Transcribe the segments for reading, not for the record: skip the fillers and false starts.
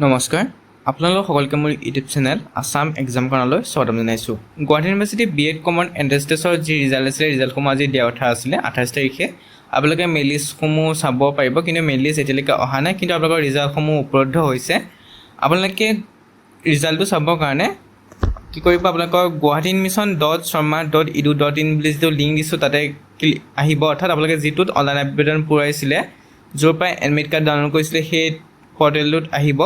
নমস্কাৰ আপোনালোক সকলকে মোৰ ইউটিউব চেনেল আসাম এক্সাম কৰ্ণাৰলৈ স্বাগতম জনাইছোঁ। Guwahati university BEd common entrance টেষ্টৰ যি ৰিজাল্ট আছিলে ৰিজাল্টসমূহ আজি দিয়া কথা আছিলে 28 তাৰিখে। আপোনালোকে মেইন লিষ্টসমূহ চাব পাৰিব, কিন্তু মেইন লিষ্ট এতিয়ালৈকে অহা নাই, কিন্তু আপোনালোকৰ ৰিজাল্টসমূহ উপলব্ধ হৈছে। আপোনালোকে ৰিজাল্টটো চাবৰ কাৰণে কি কৰিব, আপোনালোকৰ guwahatiadmission.sharma.edu.in বুলি যিটো লিংক দিছোঁ তাতে আহিব, অৰ্থাৎ আপোনালোকে যিটোত অনলাইন আবেদন পূৰাইছিলে, য'ৰ পৰা এডমিট কাৰ্ড ডাউনলোড কৰিছিলে সেই পৰ্টেলটোত আহিব।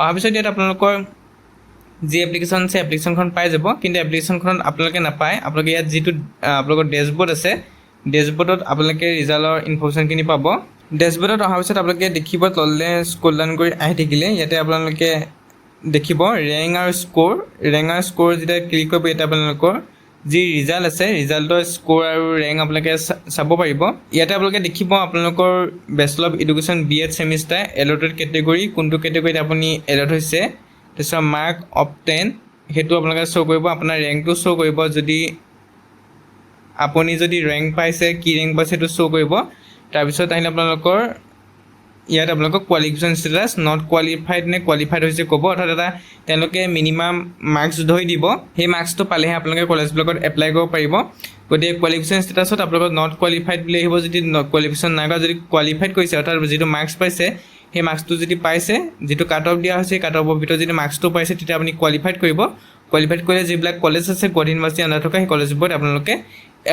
অহাৰ পিছত ইয়াত আপোনালোকৰ যি এপ্লিকেশ্যন আছে এপ্লিকেশ্যনখন পাই যাব, কিন্তু এপ্লিকেশ্যনখনত আপোনালোকে নাপায়। আপোনালোকে ইয়াত যিটো আপোনালোকৰ ডেছবৰ্ড আছে ডেছবৰ্ডত আপোনালোকে ৰিজাল্টৰ ইনফৰ্মেশ্যনখিনি পাব। ডেছবৰ্ডত অহাৰ পিছত আপোনালোকে দেখিব তললৈ স্ক্ৰল ডাউন কৰি আহি থাকিলে ইয়াতে আপোনালোকে দেখিব ৰেংক আৰু স্ক'ৰ যেতিয়া ক্লিক কৰিব ইয়াতে আপোনালোকৰ যি ৰিজাল্ট আছে ৰিজাল্টৰ স্ক'ৰ আৰু ৰেংক আপোনালোকে চাব পাৰিব। ইয়াতে আপোনালোকে দেখিব আপোনালোকৰ bachelor of education BEd semester allotted category কোনটো কেটেগৰীত আপুনি এলট হৈছে, তাৰপিছত মাৰ্ক অফ 10 সেইটো আপোনালোকে শ্ব' কৰিব, আপোনাৰ ৰেংকটো শ্ব' কৰিব। যদি আপুনি ৰেংক পাইছে কি ৰেংক পাইছে সেইটো শ্ব' কৰিব। তাৰপিছত আহিলে আপোনালোকৰ ইয়াত আপোনালোকক কোৱালিফিকেশ্যন ষ্টেটাছ নট কোৱালিফাইড নে কোৱালিফাইড হৈছে ক'ব, অৰ্থাৎ এটা তেওঁলোকে মিনিমাম মাৰ্কছ ধৰি দিব। সেই মাৰ্কছটো পালেহে আপোনালোকে কলেজবিলাকত এপ্লাই কৰিব পাৰিব। গতিকে কোৱালিফিকেশ্যন ষ্টেটাছত আপোনালোকৰ নট কোৱালিফাইড বুলি আহিব, যদি কোৱালিফিকেশ্যন নাই কৰা, যদি কোৱালিফাইড কৰিছে অৰ্থাৎ যিটো মাৰ্কছ পাইছে সেই মাৰ্কছটো যদি পাইছে, যিটো কাট অফ দিয়া হৈছে কাট অফৰ ভিতৰত যদি মাৰ্কছটো পাইছে তেতিয়া আপুনি কোৱালিফাইড কৰিব। কোৱালিফাইড কৰিলে যিবিলাক কলেজ আছে গুৱাহাটী ইউনিভাৰ্চিটি আণ্ডাৰত থকা সেই কলেজবোৰত আপোনালোকে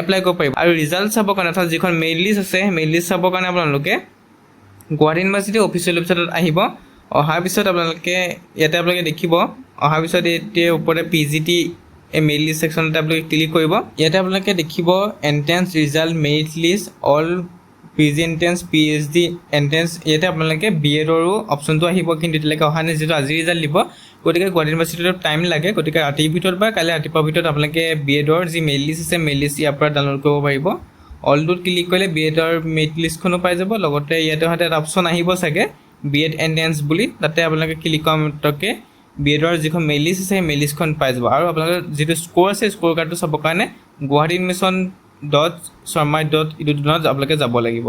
এপ্লাই কৰিব পাৰিব। আৰু ৰিজাল্ট চাবৰ কাৰণে অৰ্থাৎ যিখন মেইন লিষ্ট আছে মেইন লিষ্ট চাবৰ কাৰণে আপোনালোকে গুৱাহাটী ইউনিভাৰ্চিটি অফিচিয়েল ৱেবছাইটত আহিব। অহাৰ পিছত আপোনালোকে দেখিব, অহাৰ পিছত এতিয়া ওপৰতে PGT মেইন লিষ্ট ছেকশ্যনতে আপোনালোকে ক্লিক কৰিব। ইয়াতে আপোনালোকে দেখিব entrance result merit list all PG entrance PhD entrance, ইয়াতে আপোনালোকে BEdৰো অপশ্যনটো আহিব, কিন্তু এতিয়ালৈকে অহা নাই, যিটো আজি ৰিজাল্ট দিব। গতিকে গুৱাহাটী ইউনিভাৰ্চিটিত টাইম লাগে, গতিকে ৰাতিৰ ভিতৰত বা কাইলৈ ৰাতিপুৱাৰ ভিতৰত আপোনালোকে BEdৰ যি মেইন লিষ্ট আছে মেইন লিষ্ট ইয়াৰ পৰা ডাউনলোড কৰিব পাৰিব। অলটোত ক্লিক কৰিলে BEdৰ মেৰিট লিষ্টখনো পাই যাব, লগতে ইয়াতে এটা অপশ্যন আহিব চাগে BEd এণ্ট্ৰেন্স বুলি, তাতে আপোনালোকে ক্লিক কৰা মাত্ৰকে BEdৰ যিখন মেইন লিষ্ট আছে সেই মেইন লিষ্টখন পাই যাব। আৰু আপোনালোকৰ যিটো স্ক'ৰ আছে স্ক'ৰ কাৰ্ডটো চাবৰ কাৰণে guwahatiadmission.sharma.edu.in আপোনালোকে যাব লাগিব।